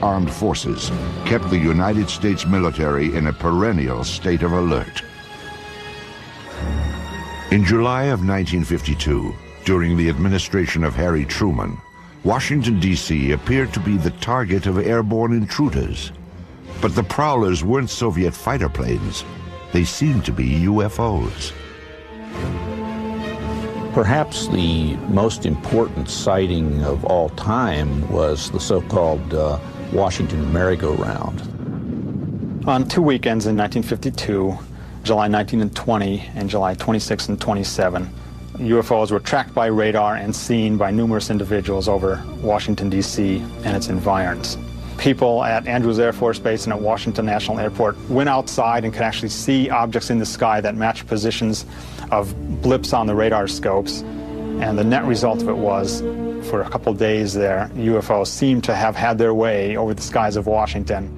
armed forces kept the United States military in a perennial state of alert. In July of 1952, during the administration of Harry Truman, Washington, D.C. appeared to be the target of airborne intruders. But the prowlers weren't Soviet fighter planes. They seemed to be UFOs. Perhaps the most important sighting of all time was the so-called Washington merry-go-round. On 2 weekends in 1952, July 19 and 20, and July 26 and 27, UFOs were tracked by radar and seen by numerous individuals over Washington, D.C. and its environs. People at Andrews Air Force Base and at Washington National Airport went outside and could actually see objects in the sky that matched positions of blips on the radar scopes. And the net result of it was, for a couple days there, UFOs seemed to have had their way over the skies of Washington.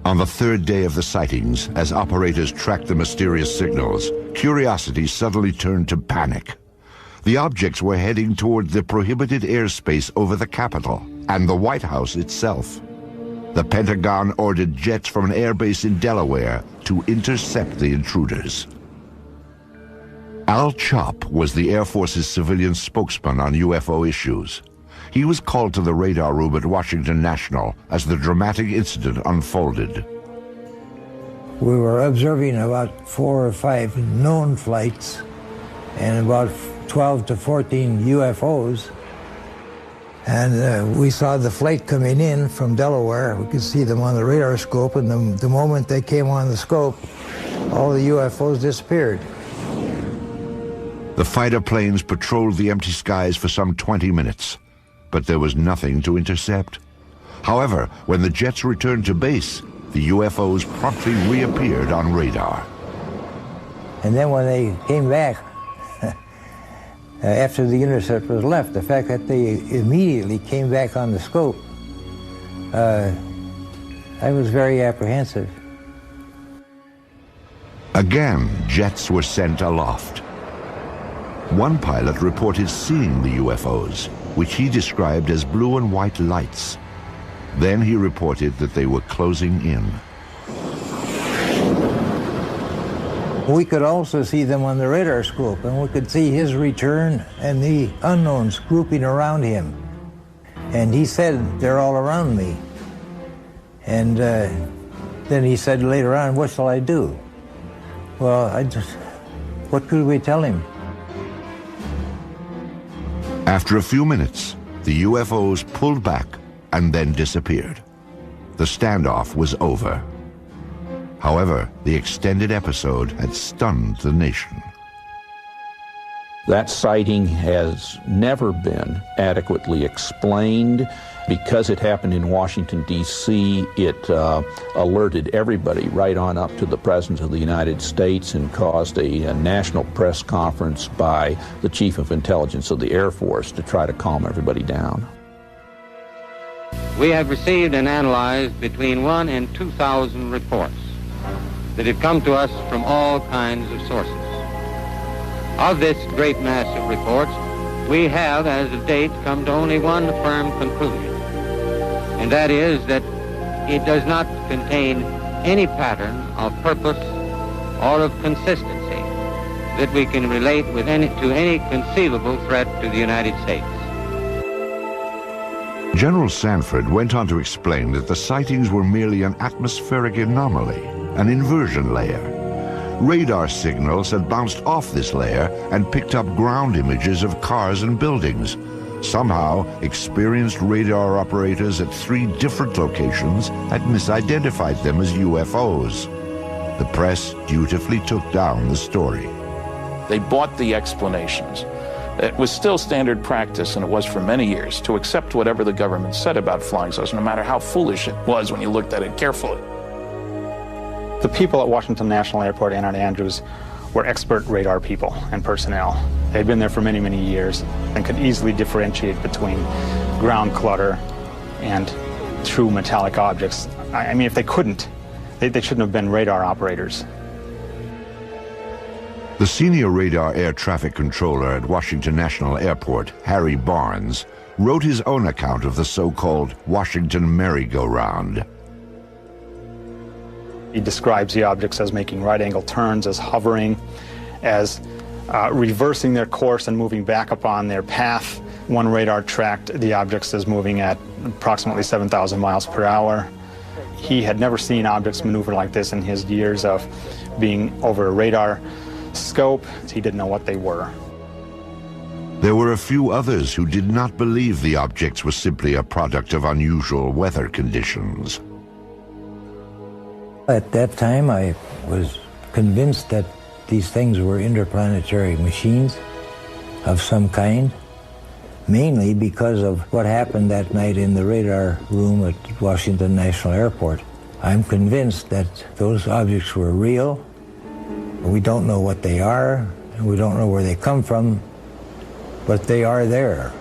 On the third day of the sightings, as operators tracked the mysterious signals, curiosity suddenly turned to panic. The objects were heading toward the prohibited airspace over the Capitol and the White House itself. The Pentagon ordered jets from an airbase in Delaware to intercept the intruders. Al Chop was the Air Force's civilian spokesman on UFO issues. He was called to the radar room at Washington National as the dramatic incident unfolded. We were observing about 4 or 5 known flights and about 12 to 14 UFOs. And we saw the flight coming in from Delaware. We could see them on the radar scope, and the moment they came on the scope, all the UFOs disappeared. The fighter planes patrolled the empty skies for some 20 minutes, but there was nothing to intercept. However, when the jets returned to base, the UFOs promptly reappeared on radar. And then when they came back, after the interceptors left, the fact that they immediately came back on the scope, I was very apprehensive. Again, jets were sent aloft. One pilot reported seeing the UFOs, which he described as blue and white lights. Then he reported that they were closing in. We could also see them on the radar scope, and we could see his return and the unknowns grouping around him. And he said, "They're all around me." And then he said later on, "What shall I do?" Well, what could we tell him? After a few minutes, the UFOs pulled back and then disappeared. The standoff was over. However, the extended episode had stunned the nation. That sighting has never been adequately explained. Because it happened in Washington, D.C., it alerted everybody right on up to the President of the United States and caused a national press conference by the Chief of Intelligence of the Air Force to try to calm everybody down. We have received and analyzed between 1,000 and 2,000 reports that have come to us from all kinds of sources. Of this great mass of reports, we have, as of date, come to only one firm conclusion, and that is that it does not contain any pattern of purpose or of consistency that we can relate with to any conceivable threat to the United States. General Sanford went on to explain that the sightings were merely an atmospheric anomaly, an inversion layer. Radar signals had bounced off this layer and picked up ground images of cars and buildings. Somehow, experienced radar operators at 3 different locations had misidentified them as UFOs. The press dutifully took down the story. They bought the explanations. It was still standard practice, and it was for many years, to accept whatever the government said about flying saucers, no matter how foolish it was when you looked at it carefully. The people at Washington National Airport and at Andrews were expert radar people and personnel. They'd been there for many, many years and could easily differentiate between ground clutter and true metallic objects. I mean, if they couldn't, they shouldn't have been radar operators. The senior radar air traffic controller at Washington National Airport, Harry Barnes, wrote his own account of the so-called Washington merry-go-round. He describes the objects as making right-angle turns, as hovering, as reversing their course and moving back upon their path. One radar tracked the objects as moving at approximately 7,000 miles per hour. He had never seen objects maneuver like this in his years of being over a radar scope. He didn't know what they were. There were a few others who did not believe the objects were simply a product of unusual weather conditions. At that time, I was convinced that these things were interplanetary machines of some kind, mainly because of what happened that night in the radar room at Washington National Airport. I'm convinced that those objects were real. We don't know what they are, and we don't know where they come from, but they are there.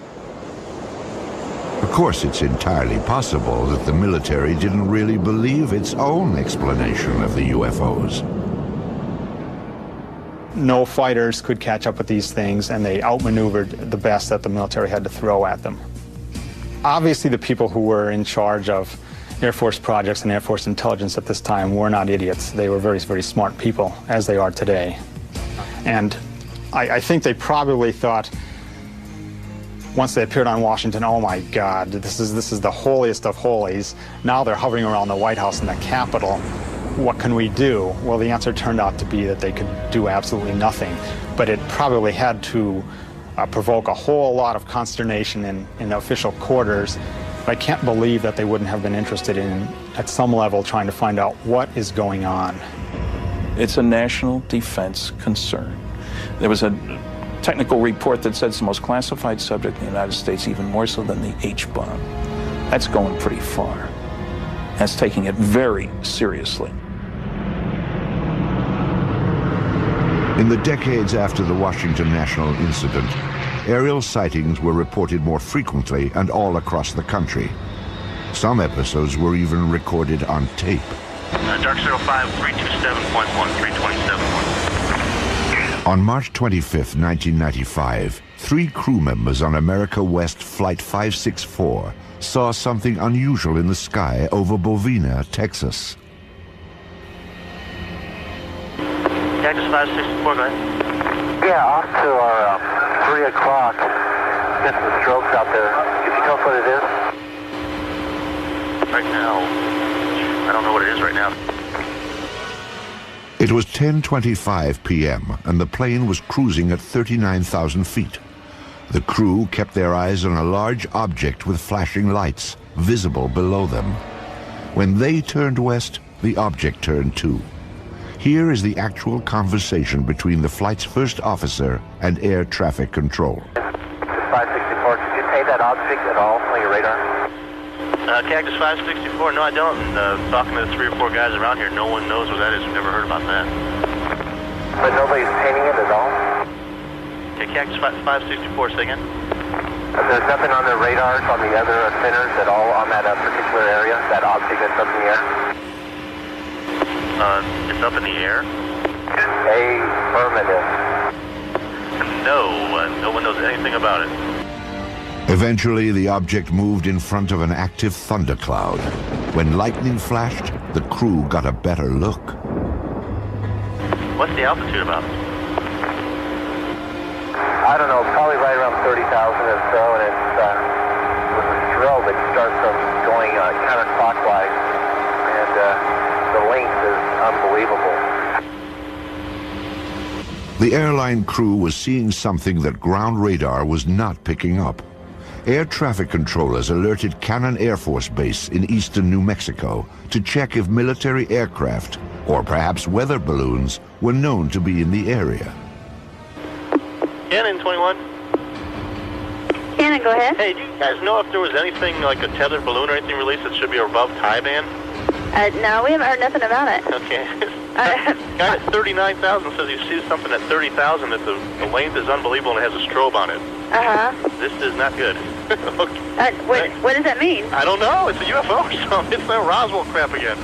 Of course, it's entirely possible that the military didn't really believe its own explanation of the UFOs. No fighters could catch up with these things, and they outmaneuvered the best that the military had to throw at them. Obviously, the people who were in charge of Air Force projects and Air Force intelligence at this time were not idiots. They were very, very smart people, as they are today. And I think they probably thought, once they appeared on Washington, oh my God, this is the holiest of holies. Now they're hovering around the White House and the Capitol. What can we do? Well, the answer turned out to be that they could do absolutely nothing. But it probably had to provoke a whole lot of consternation in the official quarters. But I can't believe that they wouldn't have been interested in, at some level, trying to find out what is going on. It's a national defense concern. There was a technical report that said it's the most classified subject in the United States, even more so than the H-bomb. That's going pretty far. That's taking it very seriously. In the decades after the Washington National incident, aerial sightings were reported more frequently and all across the country. Some episodes were even recorded on tape. Dark 05, 327.1, 327.1. On March 25, 1995, 3 crew members on America West Flight 564 saw something unusual in the sky over Bovina, Texas. Cactus 564, go ahead. Yeah, off to our 3 o'clock. Get some strokes out there. Could you tell us what it is? Right now, I don't know what it is right now. It was 10:25 p.m. and the plane was cruising at 39,000 feet. The crew kept their eyes on a large object with flashing lights, visible below them. When they turned west, the object turned too. Here is the actual conversation between the flight's first officer and air traffic control. 564, could you pay that object at all on your radar? Cactus 564, no I don't. And talking to the 3 or 4 guys around here, no one knows what that is. We've never heard about that. But nobody's painting it at all? Okay, Cactus 564, say again? There's nothing on the radars on the other centers at all on that particular area, that object that's up in the air? It's up in the air? Affirmative. No, no one knows anything about it. Eventually, the object moved in front of an active thundercloud. When lightning flashed, the crew got a better look. What's the altitude about? I don't know, probably right around 30,000 or so, and it's with a strobe, it starts from going counterclockwise, and the length is unbelievable. The airline crew was seeing something that ground radar was not picking up. Air traffic controllers alerted Cannon Air Force Base in eastern New Mexico to check if military aircraft, or perhaps weather balloons, were known to be in the area. Cannon 21. Cannon, go ahead. Hey, do you guys know if there was anything like a tethered balloon or anything released that should be above tie band? No, we haven't heard nothing about it. Okay. Guy at 39,000 says he sees something at 30,000 that the length is unbelievable and it has a strobe on it. Uh-huh. This is not good. Okay. What does that mean? I don't know. It's a UFO or something. It's that Roswell crap again.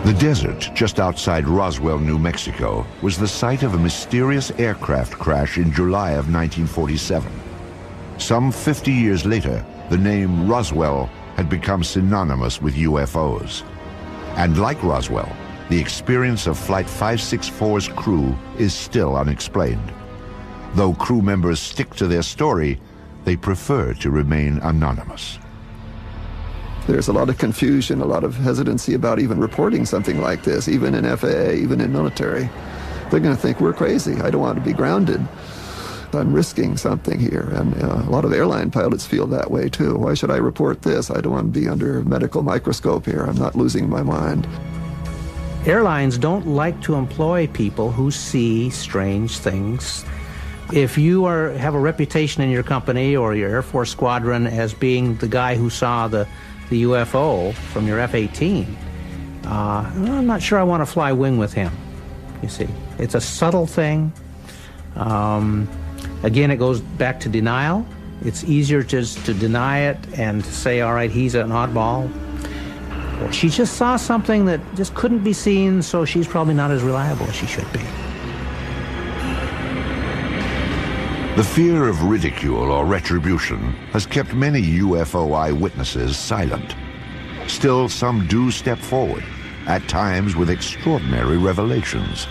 The desert just outside Roswell, New Mexico, was the site of a mysterious aircraft crash in July of 1947. Some 50 years later, the name Roswell had become synonymous with UFOs. And like Roswell, the experience of Flight 564's crew is still unexplained. Though crew members stick to their story, they prefer to remain anonymous. There's a lot of confusion, a lot of hesitancy about even reporting something like this, even in FAA, even in military. They're going to think we're crazy. I don't want to be grounded. I'm risking something here. And a lot of airline pilots feel that way too. Why should I report this? I don't want to be under a medical microscope here. I'm not losing my mind. Airlines don't like to employ people who see strange things. If you have a reputation in your company or your Air Force squadron as being the guy who saw the UFO from your F-18, I'm not sure I want to fly wing with him, you see. It's a subtle thing. Again, it goes back to denial. It's easier just to deny it and to say, all right, he's an oddball. Or she just saw something that just couldn't be seen, so she's probably not as reliable as she should be. The fear of ridicule or retribution has kept many UFO eyewitnesses silent. Still, some do step forward, at times with extraordinary revelations.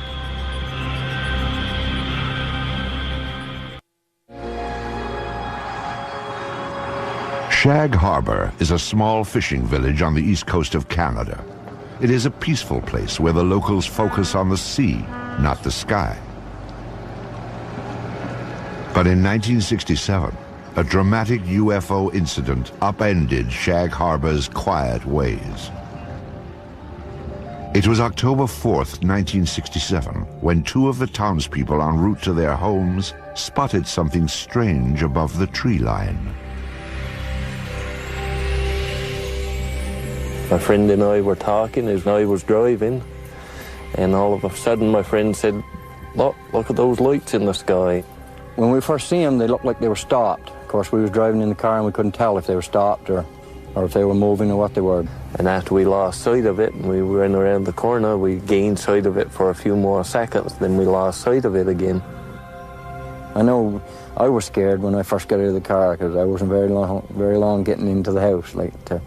Shag Harbor is a small fishing village on the east coast of Canada. It is a peaceful place where the locals focus on the sea, not the sky. But in 1967, a dramatic UFO incident upended Shag Harbor's quiet ways. It was October 4th, 1967, when two of the townspeople en route to their homes spotted something strange above the tree line. My friend and I were talking as I was driving, and all of a sudden my friend said, look at those lights in the sky. When we first seen them, they looked like they were stopped. Of course, we was driving in the car and we couldn't tell if they were stopped or if they were moving or what they were. And after we lost sight of it and we went around the corner, we gained sight of it for a few more seconds, then we lost sight of it again. I know I was scared when I first got out of the car because I wasn't very long getting into the house, like to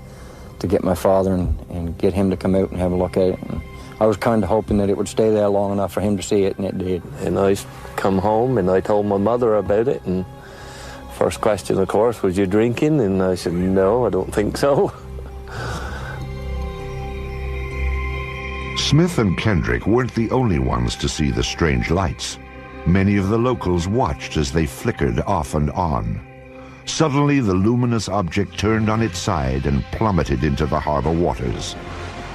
get my father and get him to come out and have a look at it. And I was kind of hoping that it would stay there long enough for him to see it, and it did. And I come home and I told my mother about it, and first question, of course, was you drinking? And I said, no, I don't think so. Smith and Kendrick weren't the only ones to see the strange lights. Many of the locals watched as they flickered off and on. Suddenly, the luminous object turned on its side and plummeted into the harbor waters.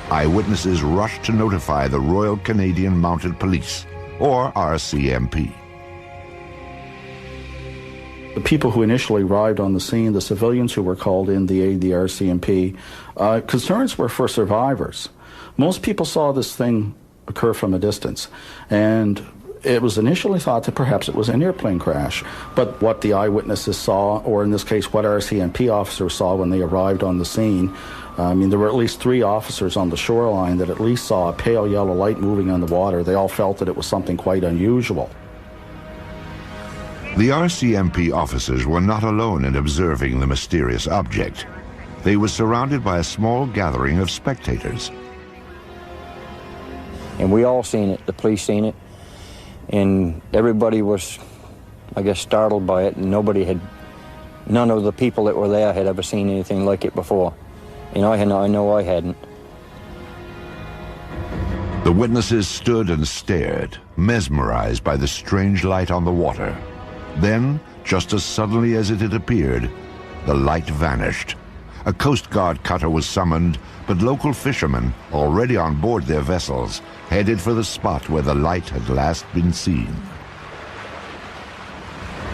Eyewitnesses rushed to notify the Royal Canadian Mounted Police, or RCMP. The people who initially arrived on the scene, the civilians who were called in to aid the RCMP, concerns were for survivors. Most people saw this thing occur from a distance, and it was initially thought that perhaps it was an airplane crash. But what the eyewitnesses saw, or in this case what RCMP officers saw when they arrived on the scene, there were at least 3 officers on the shoreline that at least saw a pale yellow light moving on the water. They all felt that it was something quite unusual. The RCMP officers were not alone in observing the mysterious object. They were surrounded by a small gathering of spectators. And we all seen it, the police seen it, and everybody was, I guess, startled by it, and none of the people that were there had ever seen anything like it before. And I know I hadn't. The witnesses stood and stared, mesmerized by the strange light on the water. Then, just as suddenly as it had appeared, the light vanished. A Coast Guard cutter was summoned, but local fishermen, already on board their vessels, headed for the spot where the light had last been seen.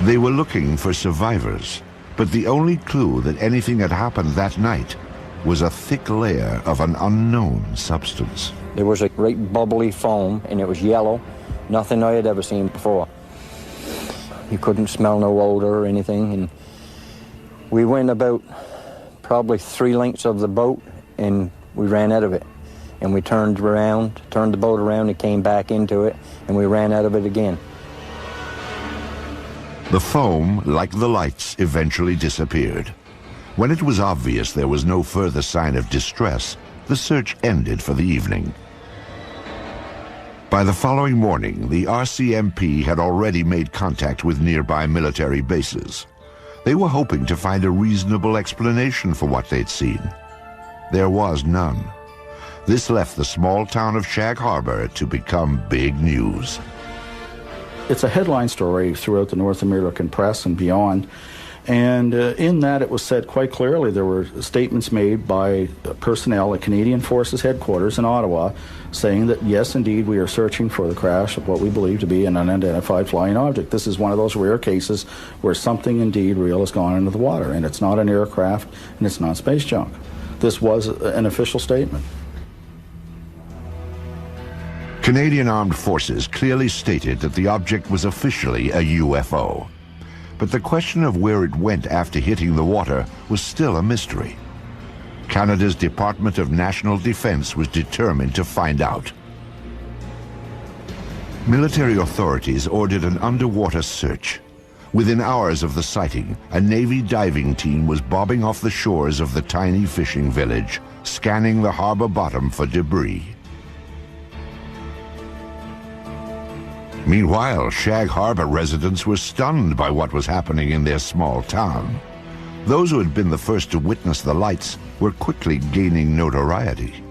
They were looking for survivors, but the only clue that anything had happened that night was a thick layer of an unknown substance. There was a great bubbly foam, and it was yellow, nothing I had ever seen before. You couldn't smell no odor or anything, and we went about probably 3 lengths of the boat, and we ran out of it. And we turned the boat around, and came back into it, and we ran out of it again. The foam, like the lights, eventually disappeared. When it was obvious there was no further sign of distress, the search ended for the evening. By the following morning, the RCMP had already made contact with nearby military bases. They were hoping to find a reasonable explanation for what they'd seen. There was none. This left the small town of Shag Harbor to become big news. It's a headline story throughout the North American press and beyond. And in that, it was said quite clearly, there were statements made by personnel at Canadian Forces headquarters in Ottawa saying that, yes, indeed, we are searching for the crash of what we believe to be an unidentified flying object. This is one of those rare cases where something indeed real has gone into the water, and it's not an aircraft, and it's not space junk. This was an official statement. Canadian Armed Forces clearly stated that the object was officially a UFO. But the question of where it went after hitting the water was still a mystery. Canada's Department of National Defence was determined to find out. Military authorities ordered an underwater search. Within hours of the sighting, a Navy diving team was bobbing off the shores of the tiny fishing village, scanning the harbor bottom for debris. Meanwhile, Shag Harbor residents were stunned by what was happening in their small town. Those who had been the first to witness the lights were quickly gaining notoriety.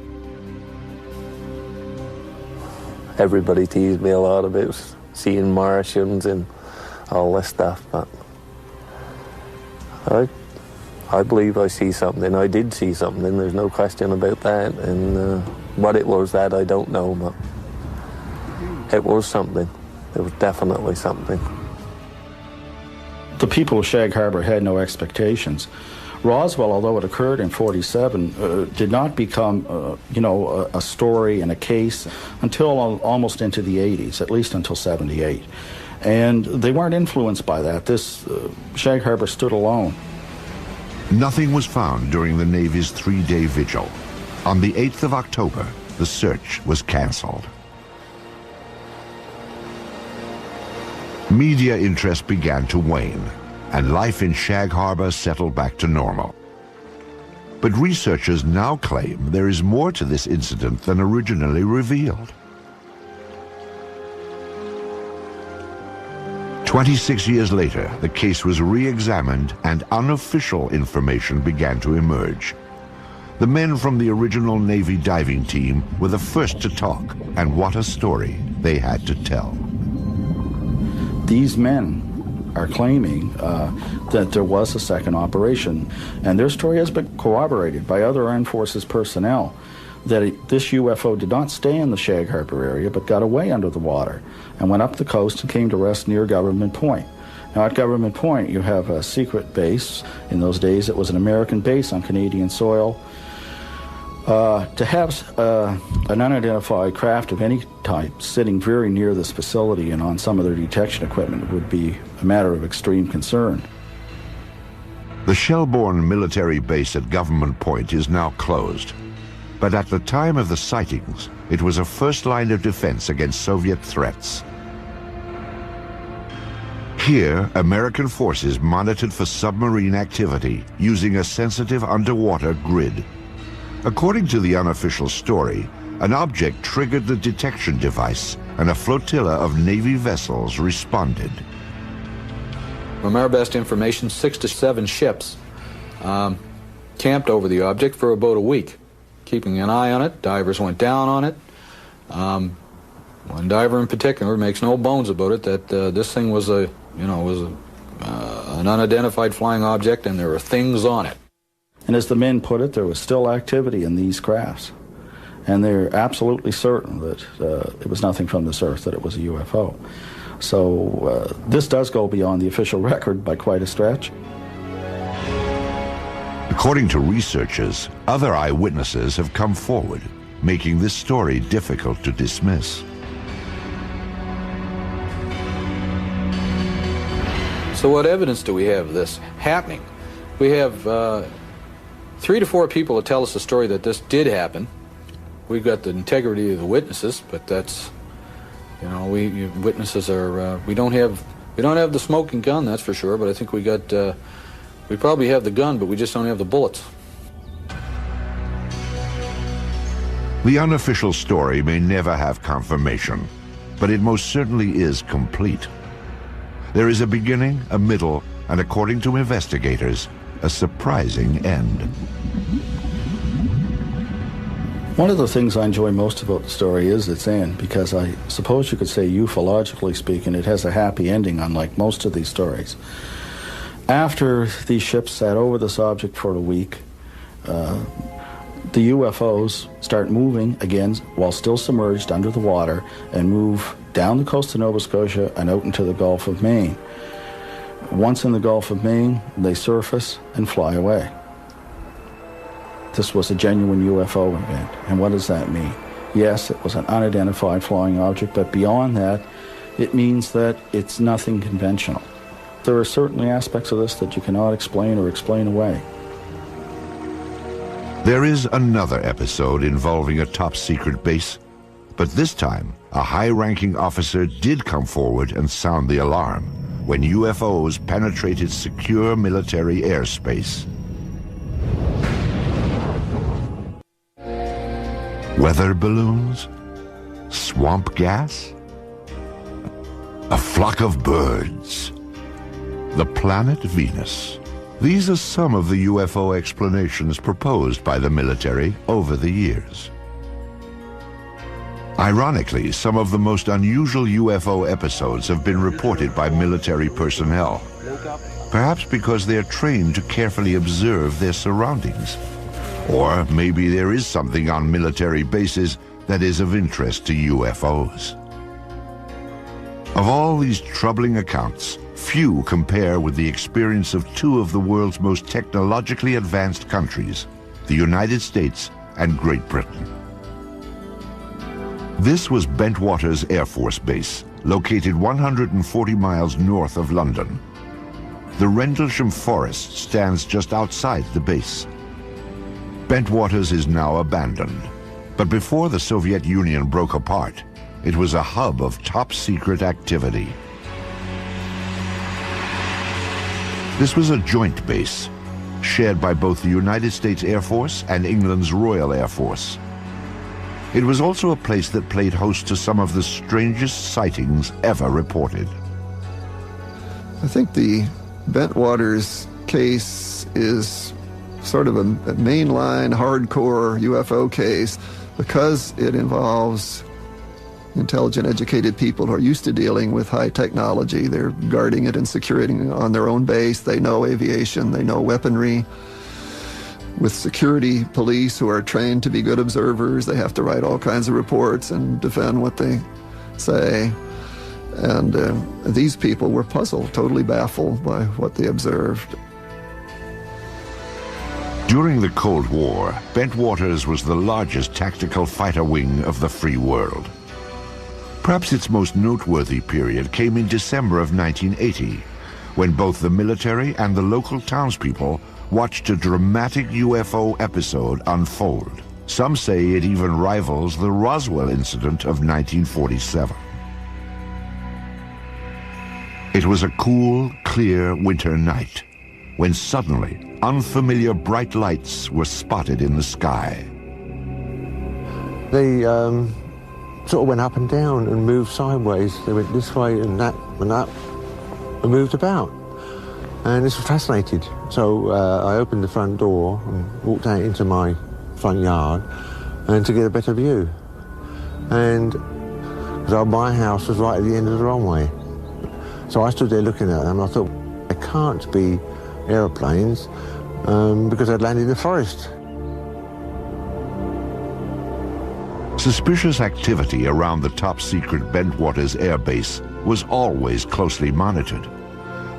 Everybody teased me a lot about seeing Martians and all this stuff, but I believe I see something. I did see something, there's no question about that. And what it was that I don't know, but it was something. It was definitely something. The people of Shag Harbor had no expectations. Roswell, although it occurred in '47, did not become, a story and a case until almost into the '80s, at least until '78. And they weren't influenced by that. Shag Harbor stood alone. Nothing was found during the Navy's 3-day vigil. On the 8th of October, the search was canceled. Media interest began to wane, and life in Shag Harbor settled back to normal. But researchers now claim there is more to this incident than originally revealed. 26 years later, the case was re-examined and unofficial information began to emerge. The men from the original Navy diving team were the first to talk, and what a story they had to tell. These men are claiming that there was a second operation, and their story has been corroborated by other Armed Forces personnel, that this UFO did not stay in the Shag Harbor area, but got away under the water and went up the coast and came to rest near Government Point. Now, at Government Point, you have a secret base. In those days, it was an American base on Canadian soil. To have an unidentified craft of any type sitting very near this facility and on some of their detection equipment would be a matter of extreme concern. The Shelbourne military base at Government Point is now closed. But at the time of the sightings, it was a first line of defense against Soviet threats. Here, American forces monitored for submarine activity using a sensitive underwater grid. According to the unofficial story, an object triggered the detection device, and a flotilla of Navy vessels responded. From our best information, 6 to 7 ships camped over the object for about a week, keeping an eye on it. Divers went down on it. One diver in particular makes no bones about it that this thing was an unidentified flying object, and there were things on it. And as the men put it, there was still activity in these crafts. And they're absolutely certain that it was nothing from this earth, that it was a UFO. So this does go beyond the official record by quite a stretch. According to researchers, other eyewitnesses have come forward, making this story difficult to dismiss. So what evidence do we have of this happening? We have 3 to 4 people that tell us the story that this did happen. We've got the integrity of the witnesses, but that's, witnesses are, we don't have We don't have the smoking gun, that's for sure, but I think we probably have the gun, but we just don't have the bullets. The unofficial story may never have confirmation, but it most certainly is complete. There is a beginning, a middle, and according to investigators, a surprising end. One of the things I enjoy most about the story is its end, because I suppose you could say, ufologically speaking, it has a happy ending, unlike most of these stories. After these ships sat over this object for a week, the UFOs start moving again while still submerged under the water and move down the coast of Nova Scotia and out into the Gulf of Maine. Once in the Gulf of Maine, they surface and fly away. This was a genuine UFO event. And what does that mean? Yes, it was an unidentified flying object, but beyond that, it means that it's nothing conventional. There are certainly aspects of this that you cannot explain or explain away. There is another episode involving a top-secret base, but this time, a high-ranking officer did come forward and sound the alarm when UFOs penetrated secure military airspace. Weather balloons? Swamp gas? A flock of birds? The planet Venus? These are some of the UFO explanations proposed by the military over the years. Ironically, some of the most unusual UFO episodes have been reported by military personnel, perhaps because they are trained to carefully observe their surroundings. Or maybe there is something on military bases that is of interest to UFOs. Of all these troubling accounts, few compare with the experience of two of the world's most technologically advanced countries, the United States and Great Britain. This was Bentwaters Air Force Base, located 140 miles north of London. The Rendlesham Forest stands just outside the base. Bentwaters is now abandoned, but before the Soviet Union broke apart, it was a hub of top-secret activity. This was a joint base, shared by both the United States Air Force and England's Royal Air Force. It was also a place that played host to some of the strangest sightings ever reported. I think the Bentwaters case is sort of a mainline, hardcore UFO case because it involves intelligent, educated people who are used to dealing with high technology. They're guarding it and securing it on their own base. They know aviation, they know weaponry. With security police who are trained to be good observers, they have to write all kinds of reports and defend what they say. And these people were puzzled, totally baffled by what they observed. During the Cold War, Bentwaters was the largest tactical fighter wing of the free world. Perhaps its most noteworthy period came in December of 1980, when both the military and the local townspeople watched a dramatic UFO episode unfold. Some say it even rivals the Roswell incident of 1947. It was a cool, clear winter night when suddenly unfamiliar bright lights were spotted in the sky. They sort of went up and down and moved sideways. They went this way and that and moved about. And this was fascinating. So I opened the front door and walked out into my front yard and to get a better view. And my house was right at the end of the runway. So I stood there looking at them and I thought, it can't be aeroplanes because I'd landed in the forest. Suspicious activity around the top-secret Bentwaters Air Base was always closely monitored.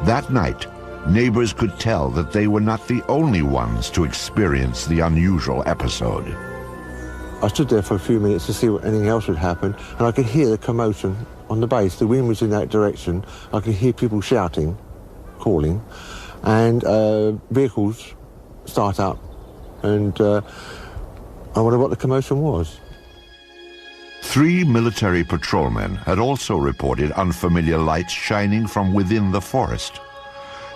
That night, neighbors could tell that they were not the only ones to experience the unusual episode. I stood there for a few minutes to see what anything else would happen, and I could hear the commotion on the base. The wind was in that direction. I could hear people shouting, calling, and vehicles start up, and I wondered what the commotion was. 3 military patrolmen had also reported unfamiliar lights shining from within the forest.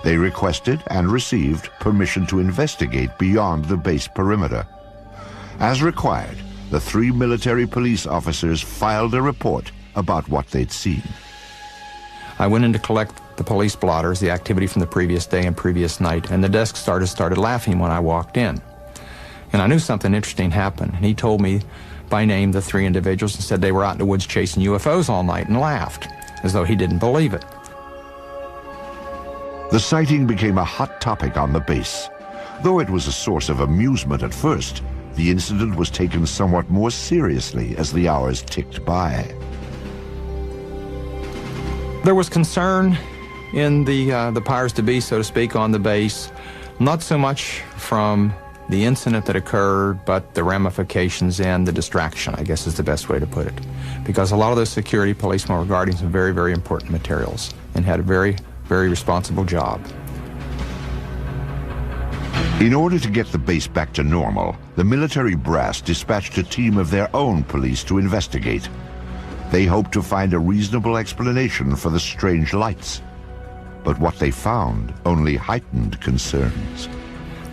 They requested and received permission to investigate beyond the base perimeter. As required, the 3 military police officers filed a report about what they'd seen. I went in to collect the police blotters, the activity from the previous day and previous night, and the desk started laughing when I walked in. And I knew something interesting happened, and he told me by name the 3 individuals and said they were out in the woods chasing UFOs all night, and laughed, as though he didn't believe it. The sighting became a hot topic on the base. Though it was a source of amusement at first, the incident was taken somewhat more seriously as the hours ticked by. There was concern in the powers to be, so to speak, on the base, not so much from the incident that occurred, but the ramifications and the distraction, I guess is the best way to put it. Because a lot of the security policemen were guarding some very, very important materials and had a very, very responsible job. In order to get the base back to normal, the military brass dispatched a team of their own police to investigate. They hoped to find a reasonable explanation for the strange lights. But what they found only heightened concerns.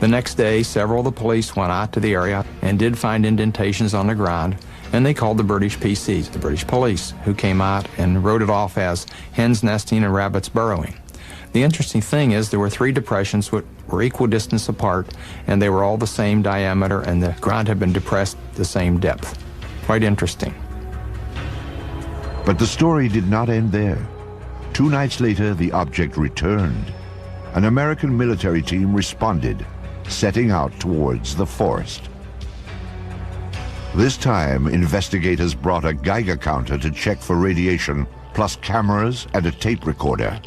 The next day, several of the police went out to the area and did find indentations on the ground, and they called the British PCs, the British police, who came out and wrote it off as hens nesting and rabbits burrowing. The interesting thing is there were 3 depressions which were equal distance apart, and they were all the same diameter, and the ground had been depressed the same depth. Quite interesting. But the story did not end there. 2 nights later, the object returned. An American military team responded, setting out towards the forest. This time, investigators brought a Geiger counter to check for radiation, plus cameras and a tape recorder.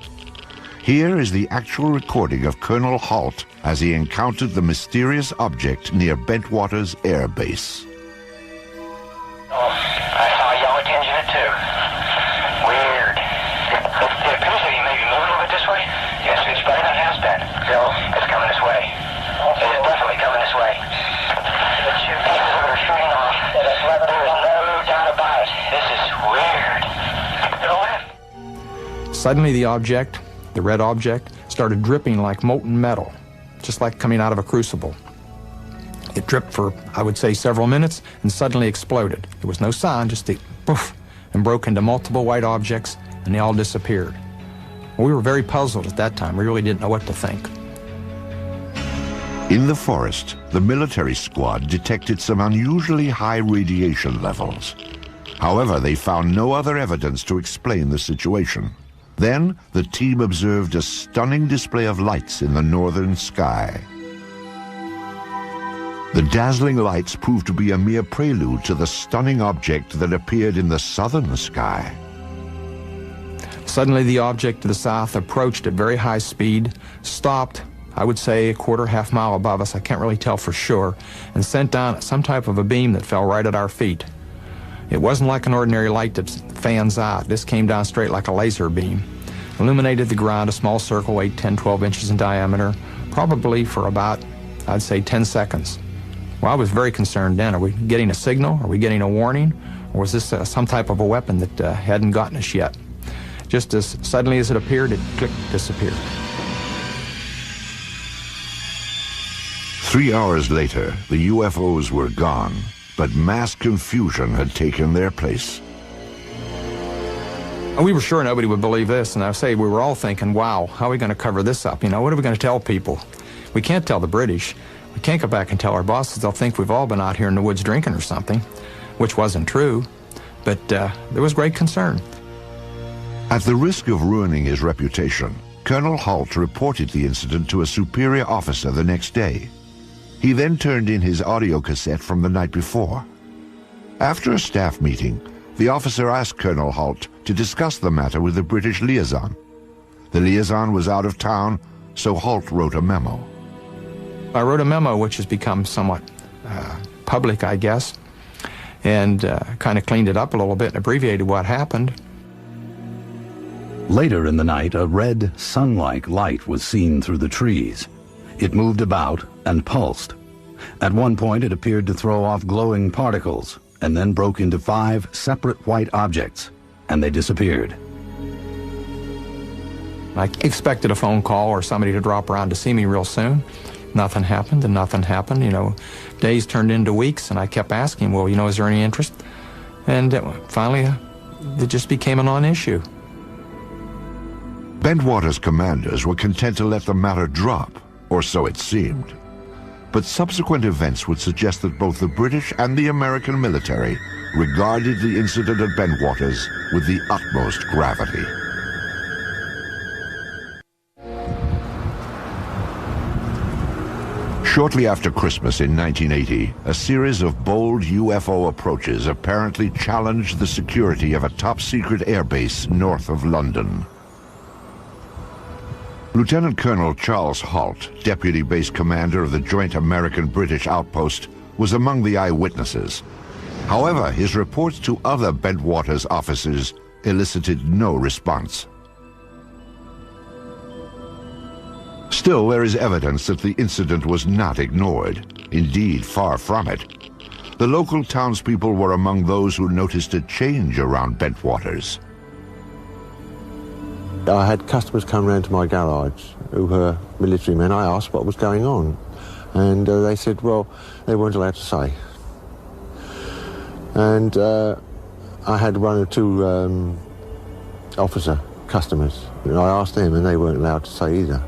Here is the actual recording of Colonel Halt as he encountered the mysterious object near Bentwaters Air Base. I saw a yellow tinge in it too. Weird. It appears to be maybe moving a little bit this way. Yes, it's better than it has been. Bill, it's coming this way. It is definitely coming this way. The 2 pieces of it are shooting off. There is no doubt about it. This is weird. Suddenly the object, the red object, started dripping like molten metal, just like coming out of a crucible. It dripped for, I would say, several minutes and suddenly exploded. There was no sound, just a poof, and broke into multiple white objects, and they all disappeared. We were very puzzled at that time. We really didn't know what to think. In the forest, the military squad detected some unusually high radiation levels. However, they found no other evidence to explain the situation. Then, the team observed a stunning display of lights in the northern sky. The dazzling lights proved to be a mere prelude to the stunning object that appeared in the southern sky. Suddenly, the object to the south approached at very high speed, stopped, I would say a quarter, half mile above us, I can't really tell for sure, and sent down some type of a beam that fell right at our feet. It wasn't like an ordinary light that fans out. This came down straight like a laser beam. Illuminated the ground, a small circle, 8, 10, 12 inches in diameter, probably for about, I'd say, 10 seconds. Well, I was very concerned then. Are we getting a signal? Are we getting a warning? Or was this some type of a weapon that hadn't gotten us yet? Just as suddenly as it appeared, it clicked, disappeared. 3 hours later, the UFOs were gone, but mass confusion had taken their place. We were sure nobody would believe this, and I say we were all thinking, wow, how are we going to cover this up? You know, what are we going to tell people? We can't tell the British. We can't go back and tell our bosses. They'll think we've all been out here in the woods drinking or something, which wasn't true, but there was great concern. At the risk of ruining his reputation, Colonel Halt reported the incident to a superior officer the next day. He then turned in his audio cassette from the night before. After a staff meeting, the officer asked Colonel Halt to discuss the matter with the British liaison. The liaison was out of town, so Halt wrote a memo. I wrote a memo which has become somewhat public, I guess, and kind of cleaned it up a little bit and abbreviated what happened. Later in the night, a red, sun-like light was seen through the trees. It moved about and pulsed. At one point, it appeared to throw off glowing particles, and then broke into 5 separate white objects, and they disappeared. I expected a phone call or somebody to drop around to see me real soon. Nothing happened, and nothing happened. You know, days turned into weeks, and I kept asking, well, you know, is there any interest? And finally, it just became a non-issue. Bentwater's commanders were content to let the matter drop, or so it seemed. But subsequent events would suggest that both the British and the American military regarded the incident at Bentwaters with the utmost gravity. Shortly after Christmas in 1980, a series of bold UFO approaches apparently challenged the security of a top-secret airbase north of London. Lieutenant Colonel Charles Halt, Deputy Base Commander of the Joint American-British Outpost, was among the eyewitnesses. However, his reports to other Bentwaters officers elicited no response. Still, there is evidence that the incident was not ignored. Indeed, far from it. The local townspeople were among those who noticed a change around Bentwaters. I had customers come round to my garage who were military men. I asked what was going on, and they said, well, they weren't allowed to say. And I had 1 or 2 officer customers, and I asked them, and they weren't allowed to say either.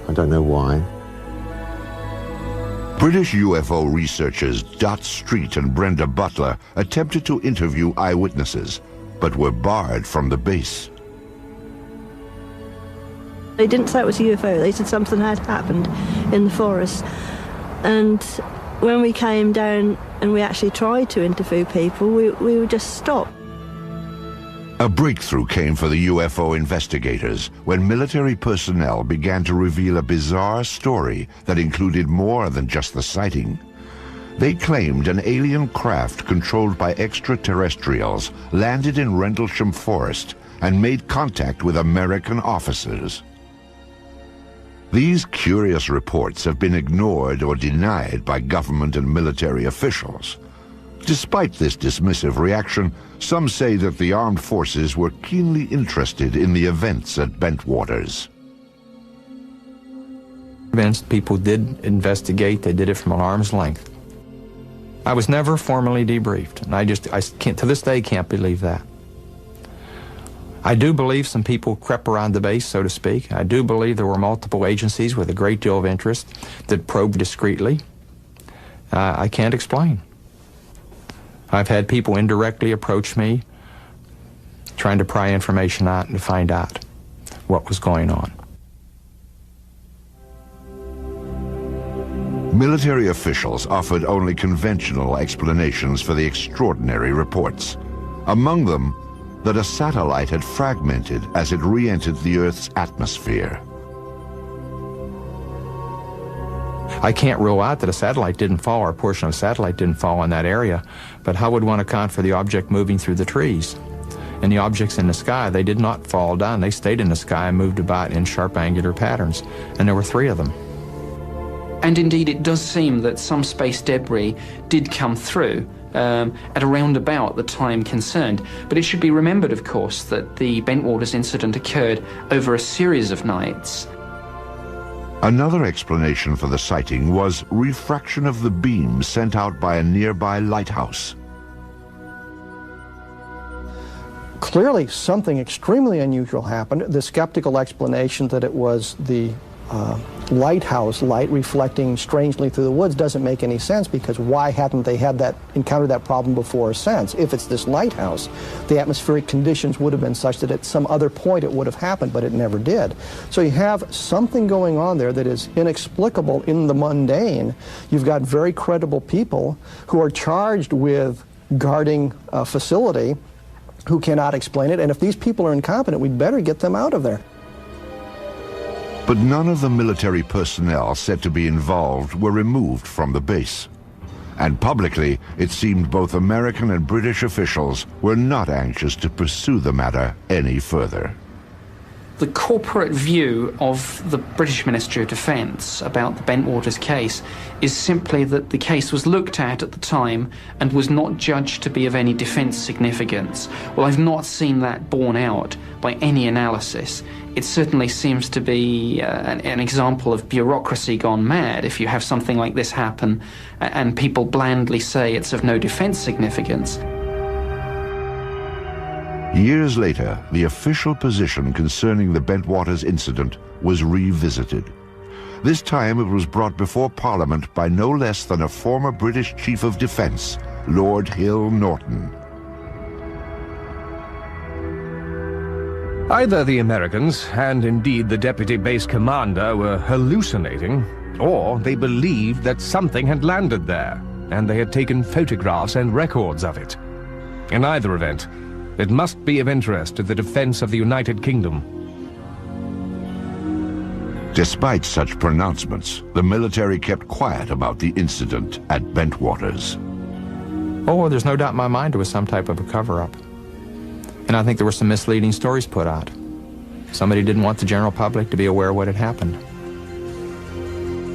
I don't know why. British UFO researchers Dot Street and Brenda Butler attempted to interview eyewitnesses, but were barred from the base. They didn't say it was a UFO, they said something had happened in the forest. And when we came down and we actually tried to interview people, we were just stopped. A breakthrough came for the UFO investigators when military personnel began to reveal a bizarre story that included more than just the sighting. They claimed an alien craft controlled by extraterrestrials landed in Rendlesham Forest and made contact with American officers. These curious reports have been ignored or denied by government and military officials. Despite this dismissive reaction, some say that the armed forces were keenly interested in the events at Bentwaters. People did investigate. They did it from an arm's length. I was never formally debriefed, and I can't, to this day, can't believe that. I do believe some people crept around the base, so to speak. I do believe there were multiple agencies with a great deal of interest that probed discreetly. I can't explain. I've had people indirectly approach me trying to pry information out and to find out what was going on. Military officials offered only conventional explanations for the extraordinary reports. Among them, that a satellite had fragmented as it re-entered the Earth's atmosphere. I can't rule out that a satellite didn't fall, or a portion of a satellite didn't fall in that area, but how would one account for the object moving through the trees? And the objects in the sky, they did not fall down. They stayed in the sky and moved about in sharp angular patterns, and there were 3 of them. And indeed, it does seem that some space debris did come through at around about the time concerned. But it should be remembered, of course, that the Bentwaters incident occurred over a series of nights. Another explanation for the sighting was refraction of the beam sent out by a nearby lighthouse. Clearly, something extremely unusual happened. The skeptical explanation that it was the lighthouse light reflecting strangely through the woods doesn't make any sense, because why hadn't they encountered that problem before since? If it's this lighthouse, the atmospheric conditions would have been such that at some other point it would have happened, but it never did. So you have something going on there that is inexplicable in the mundane. You've got very credible people who are charged with guarding a facility who cannot explain it, and if these people are incompetent, we'd better get them out of there. But none of the military personnel said to be involved were removed from the base. And publicly, it seemed both American and British officials were not anxious to pursue the matter any further. The corporate view of the British Ministry of Defence about the Bentwaters case is simply that the case was looked at the time and was not judged to be of any defence significance. Well, I've not seen that borne out by any analysis. It certainly seems to be an example of bureaucracy gone mad if you have something like this happen and people blandly say it's of no defence significance. Years later, the official position concerning the Bentwaters incident was revisited. This time it was brought before Parliament by no less than a former British Chief of Defence, Lord Hill Norton. Either the Americans, and indeed the Deputy Base Commander, were hallucinating, or they believed that something had landed there, and they had taken photographs and records of it. In either event, it must be of interest to the defense of the United Kingdom. Despite such pronouncements, the military kept quiet about the incident at Bentwaters. Oh, there's no doubt in my mind it was some type of a cover-up. And I think there were some misleading stories put out. Somebody didn't want the general public to be aware of what had happened.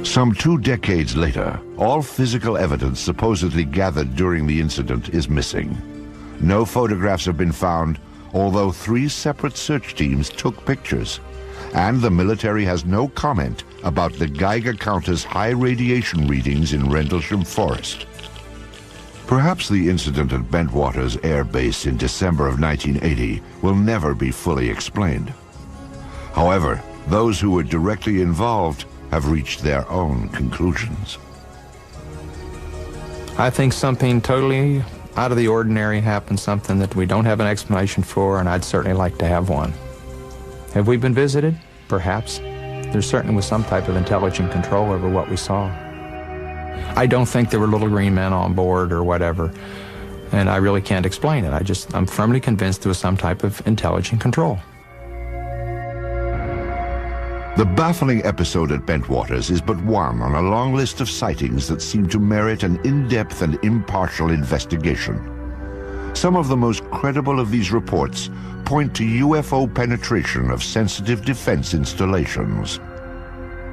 Some 2 decades later, all physical evidence supposedly gathered during the incident is missing. No photographs have been found, although 3 separate search teams took pictures. And the military has no comment about the Geiger counter's high radiation readings in Rendlesham Forest. Perhaps the incident at Bentwaters Air Base in December of 1980 will never be fully explained. However, those who were directly involved have reached their own conclusions. I think something totally out of the ordinary happened, something that we don't have an explanation for, and I'd certainly like to have one. Have we been visited? Perhaps. There certainly was some type of intelligent control over what we saw. I don't think there were little green men on board or whatever, and I really can't explain it. I'm firmly convinced there was some type of intelligent control. The baffling episode at Bentwaters is but one on a long list of sightings that seem to merit an in-depth and impartial investigation. Some of the most credible of these reports point to UFO penetration of sensitive defense installations.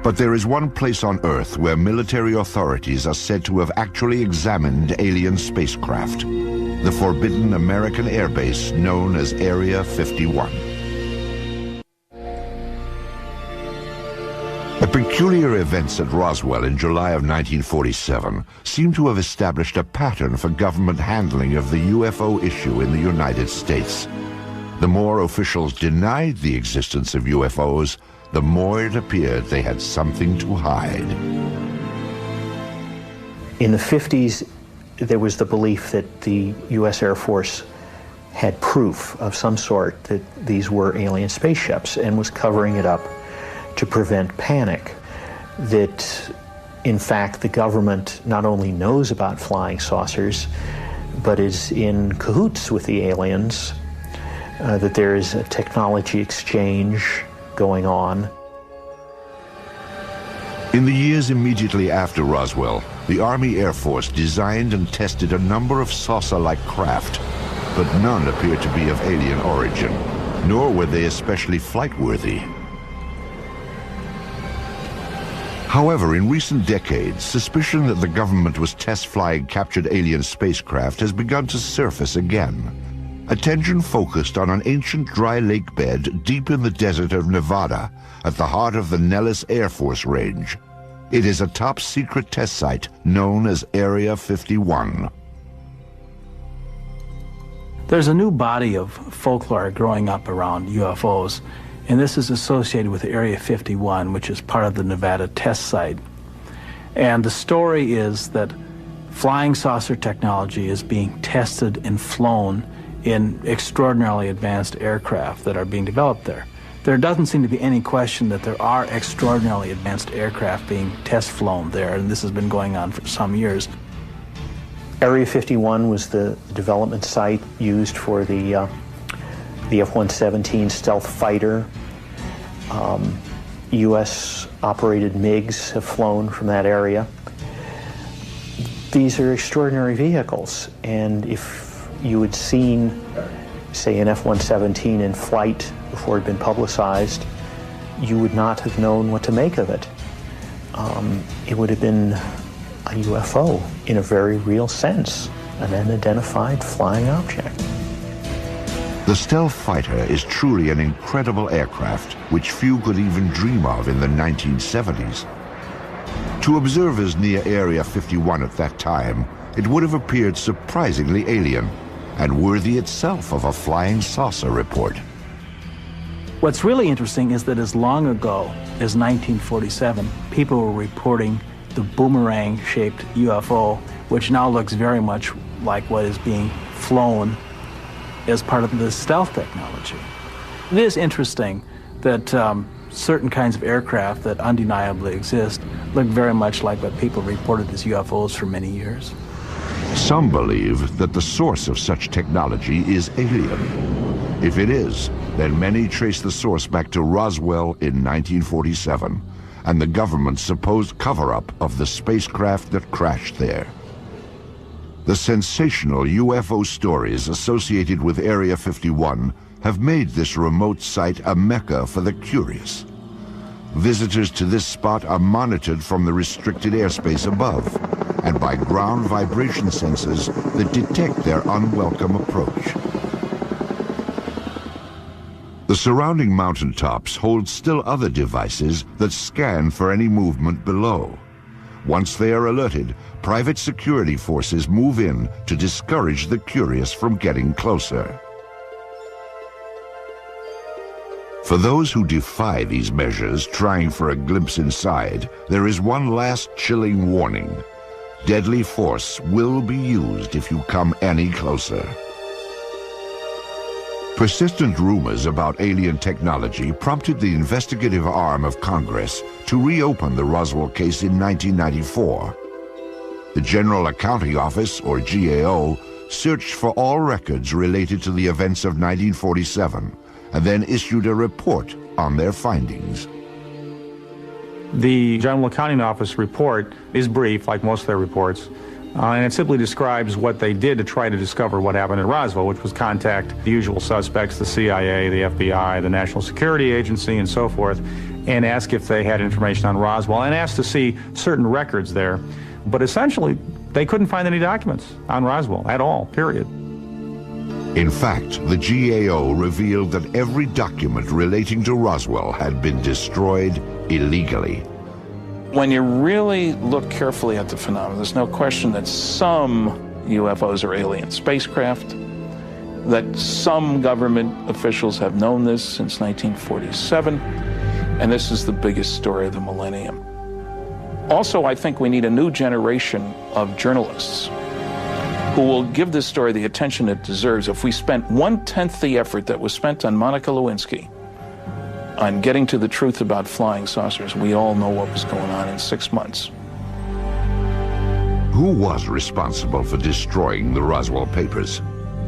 But there is one place on Earth where military authorities are said to have actually examined alien spacecraft: the forbidden American airbase known as Area 51. The peculiar events at Roswell in July of 1947 seem to have established a pattern for government handling of the UFO issue in the United States. The more officials denied the existence of UFOs, the more it appeared they had something to hide. In the 50s, there was the belief that the U.S. Air Force had proof of some sort that these were alien spaceships and was covering it up to prevent panic. That, in fact, the government not only knows about flying saucers, but is in cahoots with the aliens, that there is a technology exchange going on. In the years immediately after Roswell, the Army Air Force designed and tested a number of saucer-like craft, but none appeared to be of alien origin, nor were they especially flight-worthy. However, in recent decades, suspicion that the government was test-flying captured alien spacecraft has begun to surface again. Attention focused on an ancient dry lake bed deep in the desert of Nevada, at the heart of the Nellis Air Force Range. It is a top-secret test site known as Area 51. There's a new body of folklore growing up around UFOs, and this is associated with Area 51, which is part of the Nevada test site. And the story is that flying saucer technology is being tested and flown in extraordinarily advanced aircraft that are being developed there. There doesn't seem to be any question that there are extraordinarily advanced aircraft being test flown there, and this has been going on for some years. Area 51 was the development site used for the F-117 stealth fighter. U.S.-operated MiGs have flown from that area. These are extraordinary vehicles, and if you had seen say, an F-117 in flight before it had been publicized, you would not have known what to make of it. It would have been a UFO in a very real sense, an unidentified flying object. The stealth fighter is truly an incredible aircraft which few could even dream of in the 1970s. To observers near Area 51 at that time, it would have appeared surprisingly alien and worthy itself of a flying saucer report. What's really interesting is that as long ago as 1947, people were reporting the boomerang-shaped UFO, which now looks very much like what is being flown as part of the stealth technology. It is interesting that certain kinds of aircraft that undeniably exist look very much like what people reported as UFOs for many years. Some believe that the source of such technology is alien. If it is, then many trace the source back to Roswell in 1947 and the government's supposed cover-up of the spacecraft that crashed there. The sensational UFO stories associated with Area 51 have made this remote site a mecca for the curious. Visitors to this spot are monitored from the restricted airspace above and by ground vibration sensors that detect their unwelcome approach. The surrounding mountaintops hold still other devices that scan for any movement below. Once they are alerted, private security forces move in to discourage the curious from getting closer. For those who defy these measures, trying for a glimpse inside, there is one last chilling warning. Deadly force will be used if you come any closer. Persistent rumors about alien technology prompted the investigative arm of Congress to reopen the Roswell case in 1994. The General Accounting Office, or GAO, searched for all records related to the events of 1947 and then issued a report on their findings. The General Accounting Office report is brief, like most of their reports, and it simply describes what they did to try to discover what happened in Roswell, which was contact the usual suspects, the CIA, the FBI, the National Security Agency, and so forth, and ask if they had information on Roswell, and ask to see certain records there. But essentially, they couldn't find any documents on Roswell at all, period. In fact, the GAO revealed that every document relating to Roswell had been destroyed illegally. When you really look carefully at the phenomenon, there's no question that some UFOs are alien spacecraft, that some government officials have known this since 1947, and this is the biggest story of the millennium. Also, I think we need a new generation of journalists who will give this story the attention it deserves. If we spent 1/10 the effort that was spent on Monica Lewinsky on getting to the truth about flying saucers, we all know what was going on in 6 months. Who was responsible for destroying the Roswell papers?